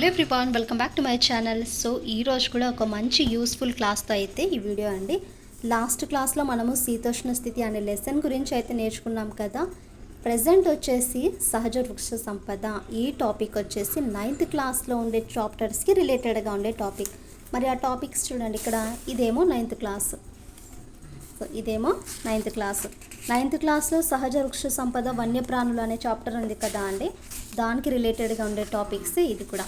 Everyone, welcome back to my channel. So ఈరోజు కూడా ఒక మంచి యూస్ఫుల్ క్లాస్తో అయితే ఈ వీడియో అండి. లాస్ట్ క్లాస్లో మనము శీతోష్ణ స్థితి అనే లెసన్ గురించి అయితే నేర్చుకున్నాం కదా. ప్రజెంట్ వచ్చేసి సహజ వృక్ష సంపద ఈ టాపిక్ వచ్చేసి 9th క్లాస్లో ఉండే చాప్టర్స్కి రిలేటెడ్గా ఉండే టాపిక్. మరి ఆ టాపిక్స్ చూడండి, ఇక్కడ ఇదేమో 9th క్లాస్, సో ఇదేమో 9th క్లాస్లో సహజ వృక్ష సంపద వన్యప్రాణులు అనే చాప్టర్ ఉంది కదా అండి. దానికి రిలేటెడ్గా ఉండే టాపిక్స్ ఇది కూడా.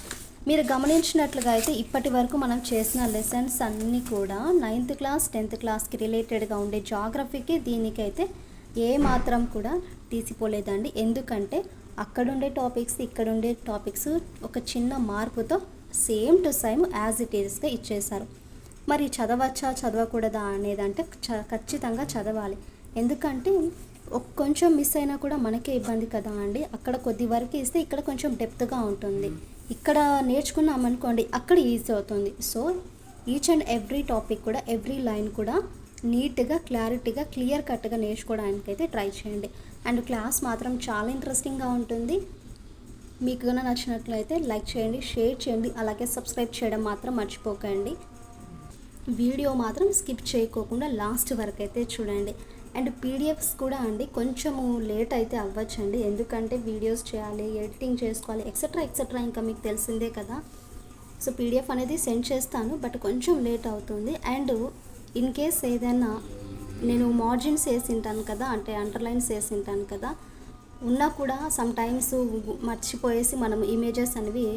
మీరు గమనించినట్లుగా అయితే ఇప్పటి వరకు మనం చేసిన లెసన్స్ అన్నీ కూడా 9th క్లాస్ 10th క్లాస్కి రిలేటెడ్గా ఉండే జాగ్రఫీకి దీనికైతే ఏ మాత్రం కూడా తీసిపోలేదండి. ఎందుకంటే అక్కడుండే టాపిక్స్ ఇక్కడుండే టాపిక్స్ ఒక చిన్న మార్పుతో same to same as it ఈస్గా ఇచ్చేశారు. మరి చదవచ్చా చదవకూడదా అనేదంటే ఖచ్చితంగా చదవాలి. ఎందుకంటే కొంచెం మిస్ అయినా కూడా మనకే ఇబ్బంది కదా అండి. అక్కడ కొద్ది వరకు ఇస్తే ఇక్కడ కొంచెం డెప్త్గా ఉంటుంది, ఇక్కడ నేర్చుకున్నామనుకోండి అక్కడ ఈజీ అవుతుంది. So each and every topic కూడా, ఎవ్రీ లైన్ కూడా నీట్గా క్లారిటీగా క్లియర్ కట్గా నేర్చుకోవడానికైతే ట్రై చేయండి. అండ్ క్లాస్ మాత్రం చాలా ఇంట్రెస్టింగ్గా ఉంటుంది. మీకు కనుక నచ్చినట్లయితే లైక్ చేయండి, షేర్ చేయండి, అలాగే సబ్స్క్రైబ్ చేయడం మాత్రం మర్చిపోకండి. వీడియో మాత్రం స్కిప్ చేయకోకుండా లాస్ట్ వరకు అయితే చూడండి. అండ్ పీడిఎఫ్స్ కూడా అండి కొంచెము లేట్ అయితే అవ్వచ్చండి, ఎందుకంటే వీడియోస్ చేయాలి, ఎడిటింగ్ చేసుకోవాలి, ఎక్సెట్రా ఇంకా మీకు తెలిసిందే కదా. సో పీడిఎఫ్ అనేది సెండ్ చేస్తాను, బట్ కొంచెం లేట్ అవుతుంది. అండ్ ఇన్ కేస్ ఏదైనా నేను మార్జిన్స్ వేసి ఉంటాను కదా, అంటే అండర్లైన్స్ వేసి ఉంటాను కదా, ఉన్నా కూడా సమ్ టైమ్స్ మర్చిపోయేసి మనం ఇమేజెస్ అనేవి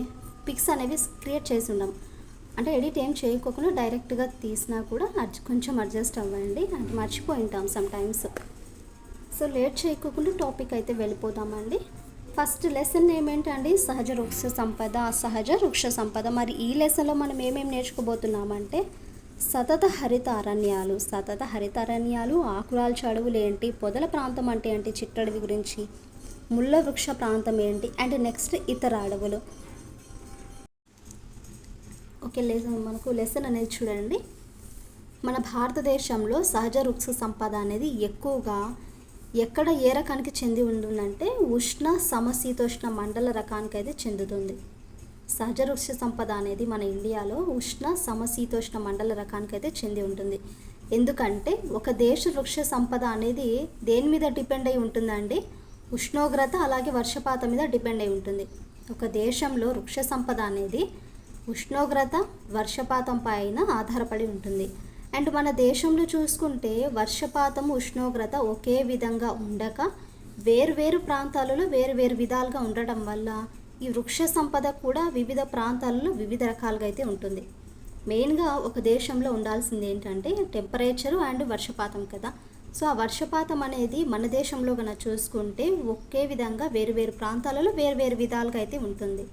పిక్స్ అనేవి క్రియేట్ చేసి ఉండం, అంటే ఎడిట్ ఏం చేయకోకుండా డైరెక్ట్గా తీసినా కూడా కొంచెం అడ్జస్ట్ అవ్వండి, అంటే మర్చిపోయి ఉంటాం సమ్ టైమ్స్. సో లేట్ చేయకోకుండా టాపిక్ అయితే వెళ్ళిపోదామండి. ఫస్ట్ లెసన్ ఏమేంటండి, సహజ వృక్ష సంపద. మరి ఈ లెసన్లో మనం ఏమేమి నేర్చుకోబోతున్నామంటే సతత హరిత అరణ్యాలు, ఆకురాల్చే అడవులు ఏంటి, పొదల ప్రాంతం అంటే ఏంటి, చిట్టడవి గురించి, ముళ్ళ వృక్ష ప్రాంతం ఏంటి, అండ్ నెక్స్ట్ ఇతర అడవులు. ఓకే, మనకు లెసన్ అనేది చూడండి. మన భారతదేశంలో సహజ వృక్ష సంపద అనేది ఎక్కువగా ఎక్కడ ఏ రకానికి చెంది ఉంటుందంటే ఉష్ణ సమశీతోష్ణ మండల రకానికి అయితే చెందుతుంది. సహజ వృక్ష సంపద అనేది మన ఇండియాలో ఉష్ణ సమశీతోష్ణ మండల రకానికి అయితే చెంది ఉంటుంది. ఎందుకంటే ఒక దేశ వృక్ష సంపద అనేది దేని మీద డిపెండ్ అయి ఉంటుందండి, ఉష్ణోగ్రత అలాగే వర్షపాతం మీద డిపెండ్ అయి ఉంటుంది. ఒక దేశంలో వృక్ష సంపద అనేది ఉష్ణోగ్రత వర్షపాతం పైన ఆధారపడి ఉంటుంది. అండ్ మన దేశంలో చూసుకుంటే వర్షపాతం ఉష్ణోగ్రత ఒకే విధంగా ఉండక వేరు ప్రాంతాలలో వేరు విధాలుగా ఉండటం వల్ల ఈ వృక్ష సంపద కూడా వివిధ ప్రాంతాలలో వివిధ రకాలుగా అయితే ఉంటుంది. మెయిన్గా ఒక దేశంలో ఉండాల్సింది ఏంటంటే టెంపరేచరు అండ్ వర్షపాతం కదా. సో ఆ వర్షపాతం అనేది మన దేశంలో కనుక చూసుకుంటే ఒకే విధంగా వేరు ప్రాంతాలలో వేరు విధాలుగా అయితే ఉంటుంది.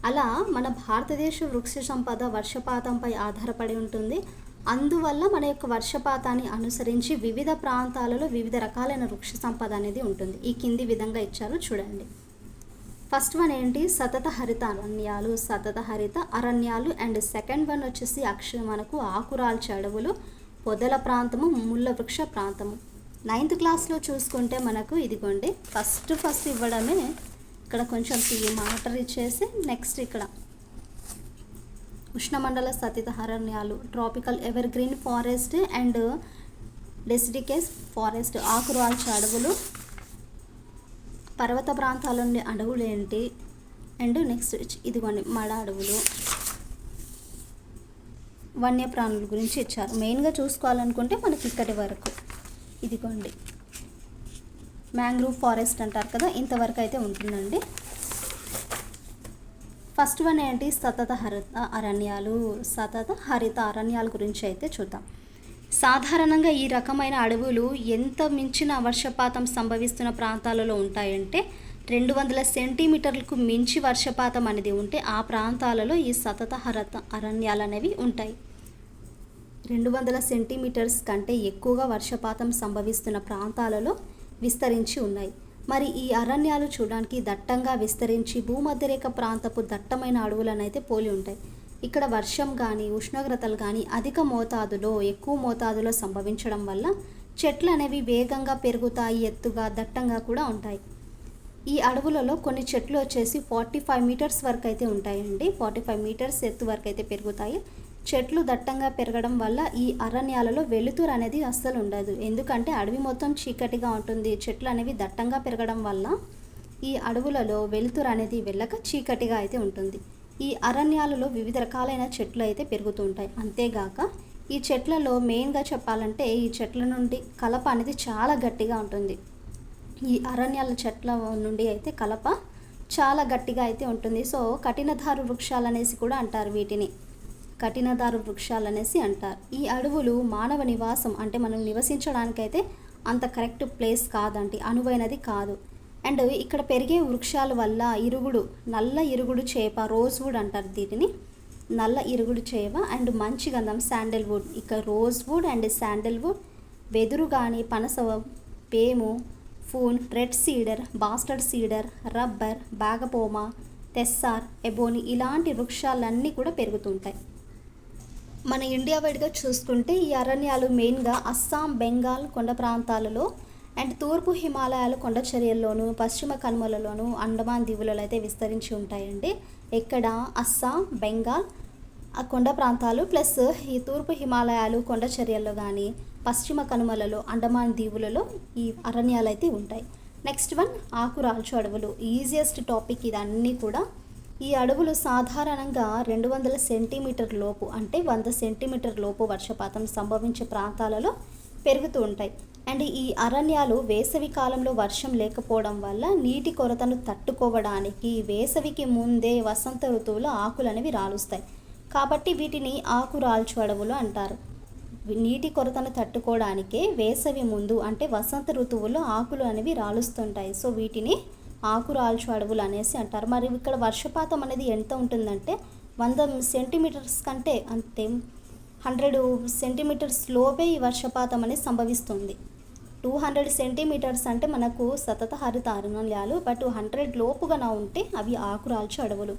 అలా మన భారతదేశ వృక్ష సంపద వర్షపాతంపై ఆధారపడి ఉంటుంది. అందువల్ల మన యొక్క వర్షపాతాన్ని అనుసరించి వివిధ ప్రాంతాలలో వివిధ రకాలైన వృక్ష సంపద అనేది ఉంటుంది. ఈ కింది విధంగా ఇచ్చారు చూడండి. ఫస్ట్ వన్ ఏంటి, సతత హరిత అరణ్యాలు. అండ్ సెకండ్ వన్ వచ్చేసి మనకు ఆకురాల్చే అడవులు, పొదల ప్రాంతము, ముళ్ళ వృక్ష ప్రాంతము. 9th క్లాస్లో చూసుకుంటే మనకు ఇదిగోండి ఫస్ట్ ఇవ్వడమే, ఇక్కడ కొంచెం మాటర్ ఇచ్చేసి నెక్స్ట్ ఇక్కడ ఉష్ణమండల సతత అరణ్యాలు, tropical evergreen forest and deciduous forest, ఆకురాల్చే అడవులు, పర్వత ప్రాంతాల అడవులు ఏంటి, అండ్ నెక్స్ట్ ఇదిగోండి మడ అడవులు, వన్యప్రాణుల గురించి ఇచ్చారు. మెయిన్గా చూసుకోవాలనుకుంటే మనకి ఇక్కడి వరకు ఇదిగోండి మ్యాంగ్రూవ్ ఫారెస్ట్ అంటారు కదా, ఇంతవరకు అయితే ఉంటుందండి. ఫస్ట్ వన్ ఏంటి, సతత హరిత అరణ్యాల గురించి అయితే చూద్దాం. సాధారణంగా ఈ రకమైన అడవులు ఎంత మించిన వర్షపాతం సంభవిస్తున్న ప్రాంతాలలో ఉంటాయంటే 200 సెంటీమీటర్లకు మించి వర్షపాతం అనేది ఉంటే ఆ ప్రాంతాలలో ఈ సతత హరిత అరణ్యాలు అనేవి ఉంటాయి. 200 సెంటీమీటర్స్ కంటే ఎక్కువగా వర్షపాతం సంభవిస్తున్న ప్రాంతాలలో విస్తరించి ఉన్నాయి. మరి ఈ అరణ్యాలు చూడడానికి దట్టంగా విస్తరించి భూమధ్యరేఖ ప్రాంతపు దట్టమైన అడవులను అయితే పోలి ఉంటాయి. ఇక్కడ వర్షం కానీ ఉష్ణోగ్రతలు కానీ ఎక్కువ మోతాదులో సంభవించడం వల్ల చెట్లు అనేవి వేగంగా పెరుగుతాయి, ఎత్తుగా దట్టంగా కూడా ఉంటాయి. ఈ అడవులలో కొన్ని చెట్లు వచ్చేసి 45 మీటర్స్ వరకు అయితే ఉంటాయండి. 45 మీటర్స్ ఎత్తు వరకు అయితే పెరుగుతాయి. చెట్లు దట్టంగా పెరగడం వల్ల ఈ అరణ్యాలలో వెలుతురు అనేది అస్సలు ఉండదు. ఎందుకంటే అడవి మొత్తం చీకటిగా ఉంటుంది. చెట్లు అనేవి దట్టంగా పెరగడం వల్ల ఈ అడవులలో వెలుతురు అనేది వెళ్ళక చీకటిగా అయితే ఉంటుంది. ఈ అరణ్యాలలో వివిధ రకాలైన చెట్లు అయితే పెరుగుతూ ఉంటాయి. అంతేగాక ఈ చెట్లలో మెయిన్గా చెప్పాలంటే ఈ చెట్ల నుండి కలప అనేది చాలా గట్టిగా ఉంటుంది. ఈ అరణ్యాల చెట్ల నుండి అయితే కలప చాలా గట్టిగా అయితే ఉంటుంది. సో కఠినధారు వృక్షాలు అనేసి కూడా అంటారు వీటిని. కఠినధారు వృక్షాలు అనేసి అంటారు. ఈ అడవులు మానవ నివాసం అంటే మనం నివసించడానికైతే అంత కరెక్ట్ ప్లేస్ కాదండి, అనువైనది కాదు. అండ్ ఇక్కడ పెరిగే వృక్షాల వల్ల ఇరుగుడు, నల్ల ఇరుగుడు చేప, రోజ్వుడ్ అంటారు దీటిని, నల్ల ఇరుగుడు చేప అండ్ మంచి గంధం శాండల్వుడ్. ఇక రోజ్వుడ్ అండ్ శాండల్వుడ్, వెదురు కానీ, పనస, పేము, poon, red cedar, bastard cedar, rubber, బాగపోమ, తెస్సార్, ఎబోని ఇలాంటి వృక్షాలన్నీ కూడా పెరుగుతుంటాయి. మన ఇండియా వైడ్గా చూసుకుంటే ఈ అరణ్యాలు మెయిన్గా అస్సాం, బెంగాల్ కొండ ప్రాంతాలలో అండ్ తూర్పు హిమాలయాలు కొండ చర్యల్లోనూ, పశ్చిమ కనుమలలోనూ, అండమాన్ దీవులలో అయితే విస్తరించి ఉంటాయండి. ఇక్కడ అస్సాం, బెంగాల్ ఆ కొండ ప్రాంతాలు ప్లస్ ఈ తూర్పు హిమాలయాలు కొండ చర్యల్లో కానీ, పశ్చిమ కనుమలలో, అండమాన్ దీవులలో ఈ అరణ్యాలు అయితే ఉంటాయి. నెక్స్ట్ వన్ ఆకురాల్చు అడవులు. ఈజియెస్ట్ టాపిక్ ఇదన్నీ కూడా. ఈ అడవులు సాధారణంగా 200 సెంటీమీటర్ లోపు అంటే 100 సెంటీమీటర్ లోపు వర్షపాతం సంభవించే ప్రాంతాలలో పెరుగుతూ ఉంటాయి. అండ్ ఈ అరణ్యాలు వేసవి కాలంలో వర్షం లేకపోవడం వల్ల నీటి కొరతను తట్టుకోవడానికి వేసవికి ముందే వసంత ఋతువులో ఆకులు అనేవి రాలుస్తాయి. కాబట్టి వీటిని ఆకురాల్చు అడవులు అంటారు. నీటి కొరతను తట్టుకోవడానికే వేసవి ముందు అంటే వసంత ఋతువులో ఆకులు అనేవి రాలుస్తుంటాయి. సో వీటిని ఆకురాల్చు అడవులు అనేసి అంటారు. మరి ఇక్కడ వర్షపాతం అనేది ఎంత ఉంటుందంటే 100 సెంటీమీటర్స్ కంటే అంతే 100 సెంటీమీటర్స్ లోపే ఈ వర్షపాతం అనేది సంభవిస్తుంది. 200 సెంటీమీటర్స్ అంటే మనకు సతత హరిత అరణ్యాలు, బట్ 100 లోపుగా ఉంటే అవి ఆకురాల్చు అడవులు.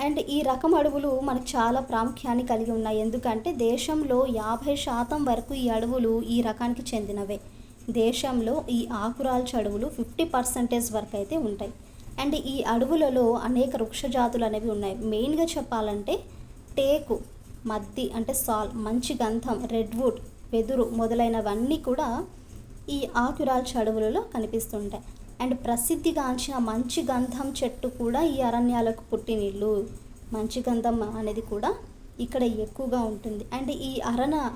అండ్ ఈ రకం అడవులు మనకు చాలా ప్రాముఖ్యాన్ని కలిగి ఉన్నాయి. ఎందుకంటే దేశంలో 50% వరకు ఈ అడవులు ఈ రకానికి చెందినవే. దేశంలో ఈ ఆకురాల్చు అడవులు 50% వరకు అయితే ఉంటాయి. అండ్ ఈ అడవులలో అనేక వృక్ష జాతులు అనేవి ఉన్నాయి. మెయిన్గా చెప్పాలంటే టేకు, మద్ది అంటే సాల్, మంచి గంధం, రెడ్వుడ్, వెదురు మొదలైనవన్నీ కూడా ఈ ఆకురాల్చు అడవులలో కనిపిస్తుంటాయి. అండ్ ప్రసిద్ధిగాంచిన మంచి గంధం చెట్టు కూడా ఈ అరణ్యాలకు పుట్టినిల్లు. మంచి గంధం అనేది కూడా ఇక్కడ ఎక్కువగా ఉంటుంది. అండ్ ఈ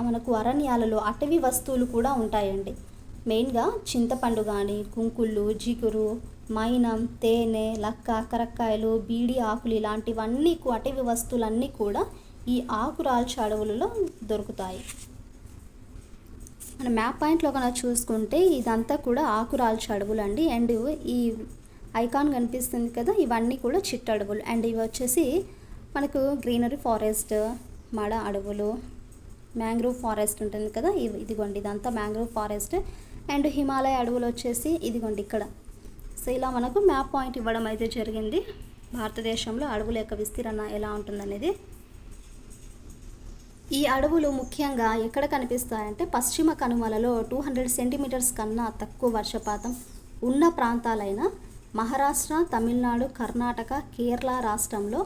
మనకు అరణ్యాలలో అటవీ వస్తువులు కూడా ఉంటాయండి. మెయిన్గా చింతపండు కానీ, కుంకుళ్ళు, జిగురు, మైనం, తేనె, లక్క, కరక్కాయలు, బీడి ఆకులు ఇలాంటివన్నీ అటవీ వస్తువులన్నీ కూడా ఈ ఆకురాల్చు అడవులలో దొరుకుతాయి. మన మ్యాప్ పాయింట్లో కనుక చూసుకుంటే ఇదంతా కూడా ఆకురాల్చు అడవులు అండి. అండ్ ఈ ఐకాన్ కనిపిస్తుంది కదా, ఇవన్నీ కూడా చిట్టడవులు. అండ్ ఇవి వచ్చేసి మనకు గ్రీనరీ ఫారెస్ట్, మడ అడవులు, మ్యాంగ్రూవ్ ఫారెస్ట్ ఉంటుంది కదా, ఇదిగోండి ఇదంతా మ్యాంగ్రూవ్ ఫారెస్ట్. అండ్ హిమాలయ అడవులు వచ్చేసి ఇదిగోండి ఇక్కడ. సో ఇలా మనకు మ్యాప్ పాయింట్ ఇవ్వడం అయితే జరిగింది. భారతదేశంలో అడవుల యొక్క విస్తీర్ణ ఎలా ఉంటుందనేది. ఈ అడవులు ముఖ్యంగా ఎక్కడ కనిపిస్తాయంటే పశ్చిమ కనుమలలో 200 సెంటీమీటర్స్ కన్నా తక్కువ వర్షపాతం ఉన్న ప్రాంతాలైన మహారాష్ట్ర, తమిళనాడు, కర్ణాటక, కేరళ రాష్ట్రంలో,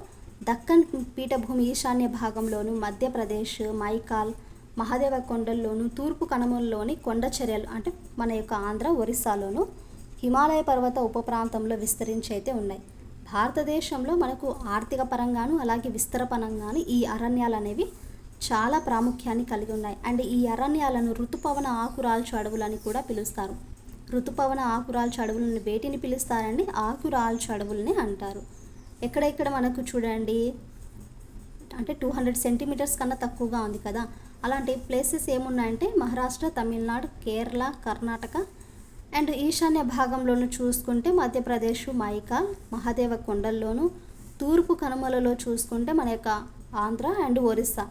దక్కన్ పీఠభూమి ఈశాన్య భాగంలోను, మధ్యప్రదేశ్, మైకాల్, మహాదేవ కొండల్లోను, తూర్పు కనుమలలోని కొండ చర్యలు అంటే మన యొక్క ఆంధ్ర, ఒరిస్సాలోను, హిమాలయ పర్వత ఉప ప్రాంతంలో విస్తరించి అయితే ఉన్నాయి. భారతదేశంలో మనకు ఆర్థిక పరంగాను అలాగే విస్తరపరంగాను ఈ అరణ్యాలు అనేవి చాలా ప్రాముఖ్యాన్ని కలిగి ఉన్నాయి. అండ్ ఈ అరణ్యాలను ఋతుపవన ఆకురాల్చు అడవులని కూడా పిలుస్తారు. ఋతుపవన ఆకురాల్చు అడవులను వేటిని పిలుస్తారండి? ఆకురాల్చు అడవులని అంటారు. ఎక్కడెక్కడ మనకు చూడండి అంటే 200 సెంటీమీటర్స్ కన్నా తక్కువగా ఉంది కదా, అలాంటి ప్లేసెస్ ఏమున్నాయంటే మహారాష్ట్ర, తమిళనాడు, కేరళ, కర్ణాటక అండ్ ఈశాన్య భాగంలోను చూసుకుంటే మధ్యప్రదేశ్, మైకాల్, మహాదేవ కొండల్లోను, తూర్పు కనుమలలో చూసుకుంటే మన యొక్క ఆంధ్ర అండ్ ఒరిస్సా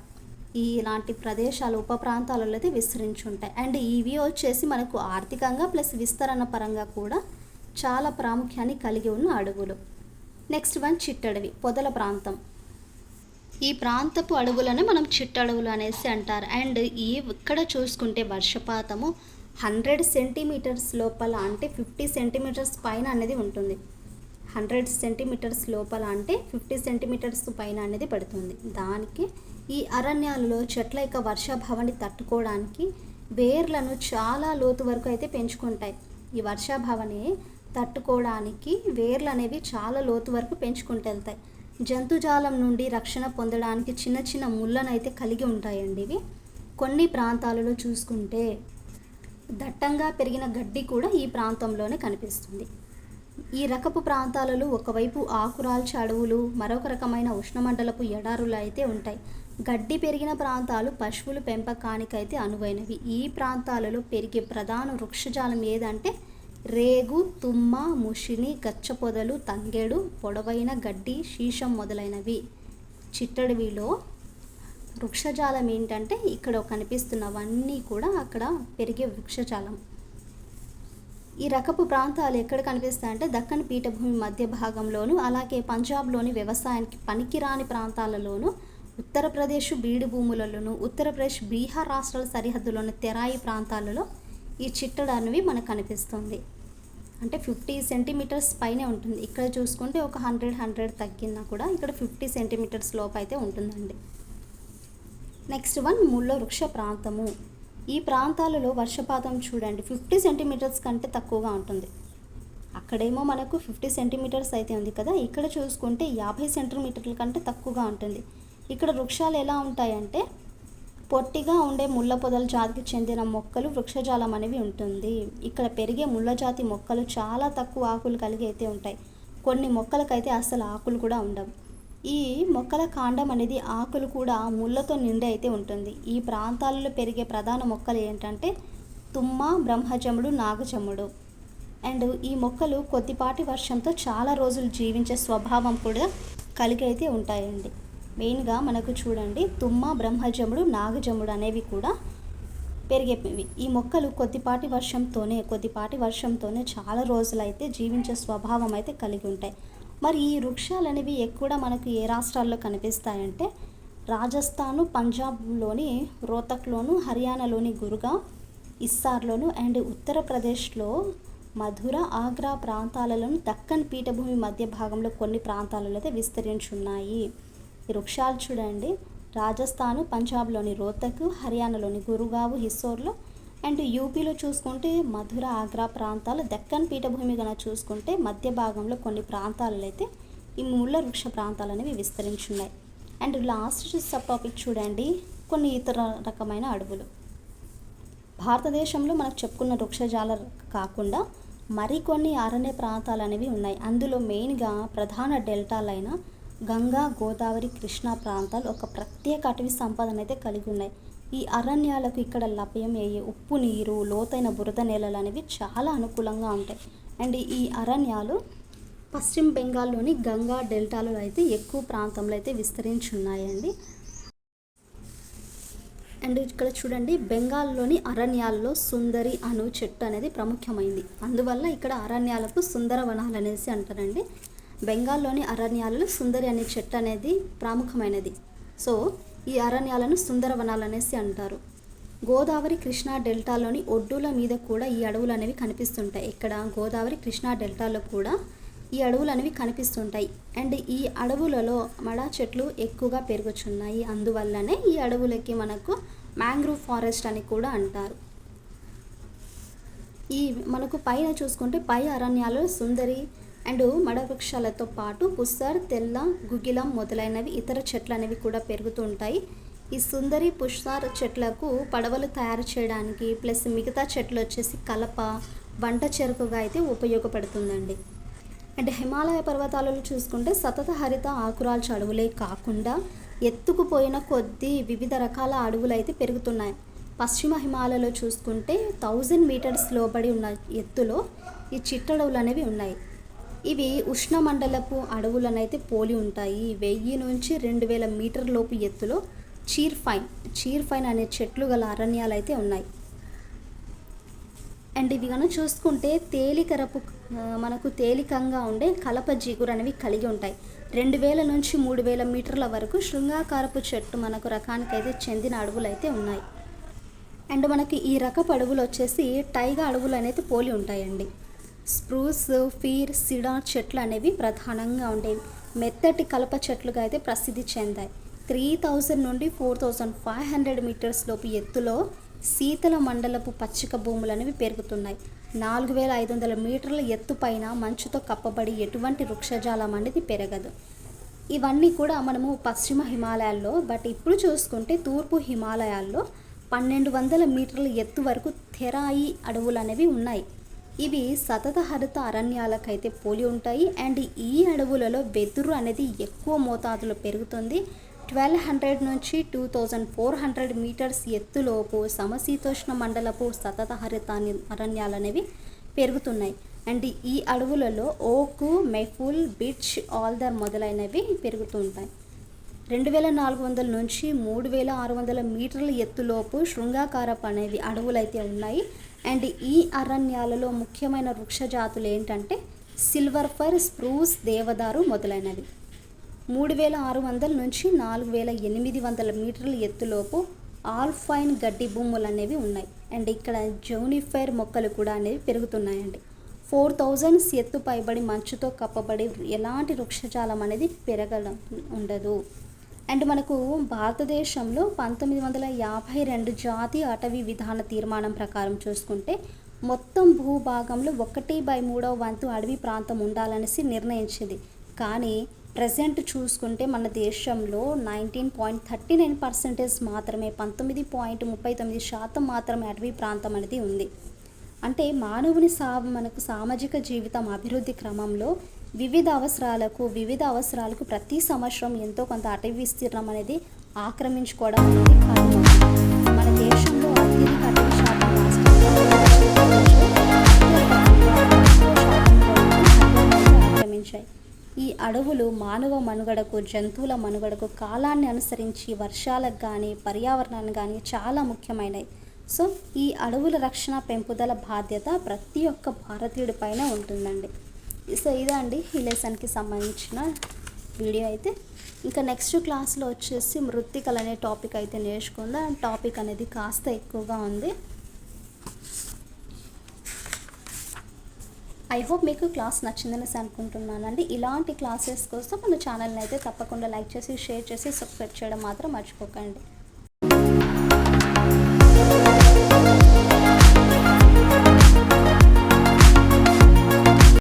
ఇలాంటి ప్రదేశాలు ఉప ప్రాంతాలలో అయితే విస్తరించి ఉంటాయి. అండ్ ఇవి వచ్చేసి మనకు ఆర్థికంగా ప్లస్ విస్తరణ పరంగా కూడా చాలా ప్రాముఖ్యాన్ని కలిగి ఉన్న అడవులు. నెక్స్ట్ వన్ చిట్టడవి, పొదల ప్రాంతం. ఈ ప్రాంతపు అడవులను మనం చిట్టడవులు అనేసి అంటారు. అండ్ ఇక్కడ చూసుకుంటే వర్షపాతము 100 సెంటీమీటర్స్ లోపల అంటే 50 సెంటీమీటర్స్ పైన అనేది ఉంటుంది. 100 సెంటీమీటర్స్ లోపల అంటే 50 సెంటీమీటర్స్ పైన అనేది పడుతుంది. దానికి ఈ అరణ్యాలలో చెట్ల యొక్క వర్షాభావాన్ని తట్టుకోవడానికి వేర్లను చాలా లోతు వరకు అయితే పెంచుకుంటాయి. ఈ వర్షాభావాన్ని తట్టుకోవడానికి వేర్లు అనేవి చాలా లోతు వరకు పెంచుకుంటూ వెళ్తాయి. జంతుజాలం నుండి రక్షణ పొందడానికి చిన్న చిన్న ముళ్ళను అయితే కలిగి ఉంటాయండి ఇవి. కొన్ని ప్రాంతాలలో చూసుకుంటే దట్టంగా పెరిగిన గడ్డి కూడా ఈ ప్రాంతంలోనే కనిపిస్తుంది. ఈ రకపు ప్రాంతాలలో ఒకవైపు ఆకురాల్చే అడవులు, మరొక రకమైన ఉష్ణమండలపు ఎడారులు అయితే ఉంటాయి. గడ్డి పెరిగిన ప్రాంతాలు పశువుల పెంపకానికైతే అనువైనవి. ఈ ప్రాంతాలలో పెరిగే ప్రధాన వృక్షజాలం ఏదంటే రేగు, తుమ్మ, ముషిని, గచ్చపొదలు, తంగేడు, పొడవైన గడ్డి, శీషం మొదలైనవి. చిట్టడవిలో వృక్షజాలం ఏంటంటే ఇక్కడ కనిపిస్తున్నవన్నీ కూడా అక్కడ పెరిగే వృక్షజాలం. ఈ రకపు ప్రాంతాలు ఎక్కడ కనిపిస్తాయంటే దక్కన్ పీఠభూమి మధ్య భాగంలోను, అలాగే పంజాబ్లోని వ్యవసాయానికి పనికిరాని ప్రాంతాలలోను, ఉత్తరప్రదేశ్ బీడు భూములలోను, ఉత్తరప్రదేశ్ బీహార్ రాష్ట్రాల సరిహద్దులోని తెరాయి ప్రాంతాలలో ఈ చిట్టడ అనేవి మనకు కనిపిస్తుంది. అంటే 50 సెంటీమీటర్స్ పైనే ఉంటుంది. ఇక్కడ చూసుకుంటే ఒక 100 తగ్గినా కూడా ఇక్కడ 50 సెంటీమీటర్స్ లోపు అయితే ఉంటుందండి. నెక్స్ట్ వన్ ముళ్ళ వృక్ష ప్రాంతము. ఈ ప్రాంతాలలో వర్షపాతం చూడండి 50 సెంటీమీటర్స్ కంటే తక్కువగా ఉంటుంది. అక్కడేమో మనకు 50 సెంటీమీటర్స్ అయితే ఉంది కదా, ఇక్కడ చూసుకుంటే 50 సెంటీమీటర్ల కంటే తక్కువగా ఉంటుంది. ఇక్కడ వృక్షాలు ఎలా ఉంటాయంటే పొట్టిగా ఉండే ముళ్ళ పొదల జాతికి చెందిన మొక్కలు వృక్షజాలం అనేవి ఉంటుంది. ఇక్కడ పెరిగే ముళ్ళ జాతి మొక్కలు చాలా తక్కువ ఆకులు కలిగి అయితే ఉంటాయి. కొన్ని మొక్కలకైతే అసలు ఆకులు కూడా ఉండవు. ఈ మొక్కల కాండం అనేది ఆకులు కూడా ముళ్ళతో నిండి అయితే ఉంటుంది. ఈ ప్రాంతాలలో పెరిగే ప్రధాన మొక్కలు ఏంటంటే తుమ్మ, బ్రహ్మజముడు, నాగజముడు. అండ్ ఈ మొక్కలు కొద్దిపాటి వర్షంతో చాలా రోజులు జీవించే స్వభావం కూడా కలిగి అయితే ఉంటాయండి. మెయిన్గా మనకు చూడండి తుమ్మ, బ్రహ్మజముడు, నాగజముడు అనేవి కూడా పెరిగేవి. ఈ మొక్కలు కొద్దిపాటి వర్షంతోనే చాలా రోజులైతే జీవించే స్వభావం అయితే కలిగి ఉంటాయి. మరి ఈ వృక్షాలు అనేవి ఎక్కువ మనకు ఏ రాష్ట్రాల్లో కనిపిస్తాయంటే రాజస్థాను, పంజాబ్లోని రోహ్తక్లోను, హర్యానాలోని గుర్గావ్, ఇస్సార్లోను అండ్ ఉత్తరప్రదేశ్లో మధుర, ఆగ్రా ప్రాంతాలలోను, దక్కన్ పీఠభూమి మధ్య భాగంలో కొన్ని ప్రాంతాలలో అయితే విస్తరించున్నాయి. ఈ వృక్షాలు చూడండి రాజస్థాను, పంజాబ్లోని రోహ్తక్, హర్యానాలోని గురుగావ్, హిస్సోర్లో అండ్ యూపీలో చూసుకుంటే మధుర, ఆగ్రా ప్రాంతాలు, దక్కన్ పీఠభూమి కనుక చూసుకుంటే మధ్య భాగంలో కొన్ని ప్రాంతాలలో అయితే ఈ ముళ్ళ వృక్ష ప్రాంతాలు అనేవి విస్తరించున్నాయి. అండ్ లాస్ట్ సబ్ టాపిక్ చూడండి కొన్ని ఇతర రకమైన అడవులు. భారతదేశంలో మనకు చెప్పుకున్న వృక్షజాల కాకుండా మరికొన్ని అరణ్య ప్రాంతాలు అనేవి ఉన్నాయి. అందులో మెయిన్గా ప్రధాన డెల్టాలైన గంగా, గోదావరి, కృష్ణా ప్రాంతాలు ఒక ప్రత్యేక అటవీ సంపదను అయితే కలిగి ఉన్నాయి. ఈ అరణ్యాలకు ఇక్కడ లభ్యమయ్యే ఉప్పు నీరు, లోతైన బురద నేలలు అనేవి చాలా అనుకూలంగా ఉంటాయి. అండ్ ఈ అరణ్యాలు పశ్చిమ బెంగాల్లోని గంగా డెల్టాలో అయితే ఎక్కువ ప్రాంతంలో అయితే విస్తరించున్నాయండి. అండ్ ఇక్కడ చూడండి బెంగాల్లోని అరణ్యాల్లో సుందరి అను చెట్టు అనేది ప్రాముఖ్యమైంది. అందువల్ల ఇక్కడ అరణ్యాలకు సుందరవనాలు అనేసి అంటారండి. బెంగాల్లోని అరణ్యాలలో సుందరి అనే చెట్టు అనేది ప్రాముఖ్యమైనది. సో ఈ అరణ్యాలను సుందరవనాలు అనేసి అంటారు. గోదావరి, కృష్ణా డెల్టాలోని ఒడ్డుల మీద కూడా ఈ అడవులు అనేవి కనిపిస్తుంటాయి. ఇక్కడ గోదావరి, కృష్ణా డెల్టాలో కూడా ఈ అడవులు అనేవి కనిపిస్తుంటాయి. అండ్ ఈ అడవులలో మడా చెట్లు ఎక్కువగా పెరుగుచున్నాయి. అందువల్లనే ఈ అడవులకి మనకు మ్యాంగ్రూవ్ ఫారెస్ట్ అని కూడా అంటారు. ఈ మనకు పైన చూసుకుంటే పై అరణ్యాలు సుందరి అండ్ మడ వృక్షాలతో పాటు పుస్సర్, తెల్ల, గుగిలం మొదలైనవి ఇతర చెట్లు అనేవి కూడా పెరుగుతూ ఉంటాయి. ఈ సుందరి, పుష్సార్ చెట్లకు పడవలు తయారు చేయడానికి ప్లస్ మిగతా చెట్లు వచ్చేసి కలప, వంట చెరుకుగా అయితే ఉపయోగపడుతుందండి. అండ్ హిమాలయ పర్వతాలలో చూసుకుంటే సతత హరిత ఆకురాల్చే అడవులే కాకుండా ఎత్తుకుపోయిన కొద్దీ వివిధ రకాల అడవులు అయితే పెరుగుతున్నాయి. పశ్చిమ హిమాలయలో చూసుకుంటే 1000 మీటర్స్ లోబడి ఉన్న ఎత్తులో ఈ చిట్టడవులు అనేవి ఉన్నాయి. ఇవి ఉష్ణమండలపు అడవులనైతే పోలి ఉంటాయి. 1000 నుంచి 2000 మీటర్ లోపు ఎత్తులో చీర్ఫైన్ అనే చెట్లు గల అరణ్యాలు అయితే ఉన్నాయి. అండ్ ఇవి కనుక చూసుకుంటే మనకు తేలికంగా ఉండే కలప జిగురు అనేవి కలిగి ఉంటాయి. 2000 నుంచి 3000 మీటర్ల వరకు శృంగాకారపు చెట్టు మనకు రకానికైతే చెందిన అడవులు అయితే ఉన్నాయి. అండ్ మనకి ఈ రకపు అడవులు వచ్చేసి టైగా అడవులు అనేది పోలి ఉంటాయండి. స్ప్రూస్, ఫీర్, సిడార్ చెట్లు అనేవి ప్రధానంగా ఉండేవి. మెత్తటి కలప చెట్లుగా అయితే ప్రసిద్ధి చెందాయి. 3000 నుండి 4500 మీటర్స్ లోపు ఎత్తులో శీతల మండలపు పచ్చిక భూములు అనేవి పెరుగుతున్నాయి. 4500 మీటర్ల ఎత్తు పైన మంచుతో కప్పబడి ఎటువంటి వృక్షజాలం అనేది పెరగదు. ఇవన్నీ కూడా మనము పశ్చిమ హిమాలయాల్లో, బట్ ఇప్పుడు చూసుకుంటే తూర్పు హిమాలయాల్లో 1200 మీటర్ల ఎత్తు వరకు తెరాయి అడవులు అనేవి ఉన్నాయి. ఇవి సతత హరిత అరణ్యాలకైతే పోలి ఉంటాయి. అండ్ ఈ అడవులలో వెదురు అనేది ఎక్కువ మోతాదులో పెరుగుతుంది. 1200 నుంచి 2400 మీటర్స్ ఎత్తులోపు సమశీతోష్ణ మండలపు సతత హరిత అరణ్యాలు అనేవి పెరుగుతున్నాయి. అండ్ ఈ అడవులలో ఓకు, మెఫుల్, బిర్చ్, ఆల్దర్ మొదలైనవి పెరుగుతూ ఉంటాయి. 2400 నుంచి 3600 మీటర్ల ఎత్తులోపు శృంగాకారపు అనేవి అడవులైతే ఉన్నాయి. అండ్ ఈ అరణ్యాలలో ముఖ్యమైన వృక్ష జాతులు ఏంటంటే సిల్వర్ ఫర్, స్ప్రూస్, దేవదారు మొదలైనవి. 3600 నుంచి 4800 మీటర్ల ఎత్తులోపు ఆల్ఫైన్ గడ్డి భూములు అనేవి ఉన్నాయి. అండ్ ఇక్కడ జోనిఫైర్ మొక్కలు కూడా అనేవి పెరుగుతున్నాయండి. 4000 ఎత్తు పైబడి మంచుతో కప్పబడి ఎలాంటి వృక్షజాలం అనేది పెరగడం ఉండదు. అండ్ మనకు భారతదేశంలో 1952 జాతీయ అటవీ విధాన తీర్మానం ప్రకారం చూసుకుంటే మొత్తం భూభాగంలో 1/3 వంతు అడవి ప్రాంతం ఉండాలనేసి నిర్ణయించింది. కానీ ప్రజెంట్ చూసుకుంటే మన దేశంలో 19.39% మాత్రమే, 19.39% మాత్రమే అటవీ ప్రాంతం అనేది ఉంది. అంటే మానవుని మనకు సామాజిక జీవితం అభివృద్ధి క్రమంలో వివిధ అవసరాలకు ప్రతి సంవత్సరం ఎంతో కొంత అటవీ విస్తీర్ణం అనేది ఆక్రమించుకోవడం అనేది కారణం. మన దేశంలో అత్యధిక అటవీ శాతం ఆక్రమించాయి. ఈ అడవులు మానవ మనుగడకు, జంతువుల మనుగడకు కాలాన్ని అనుసరించి వర్షాలకు కానీ పర్యావరణానికి కానీ చాలా ముఖ్యమైనవి. సో ఈ అడవుల రక్షణ, పెంపుదల బాధ్యత ప్రతి ఒక్క భారతీయుడి పైన ఉంటుందండి. సో ఇదండి ఈ లెసన్కి సంబంధించిన వీడియో అయితే. ఇంకా నెక్స్ట్ క్లాస్లో వచ్చేసి మృత్తికలు అనే టాపిక్ అయితే నేర్చుకుందాం. అండ్ టాపిక్ అనేది కాస్త ఎక్కువగా ఉంది. ఐ హోప్ మీకు క్లాస్ నచ్చిందనేసి అనుకుంటున్నానండి. ఇలాంటి క్లాసెస్ కోసం మన ఛానల్ని అయితే తప్పకుండా లైక్ చేసి, షేర్ చేసి, సబ్స్క్రైబ్ చేయడం మాత్రం మర్చిపోకండి.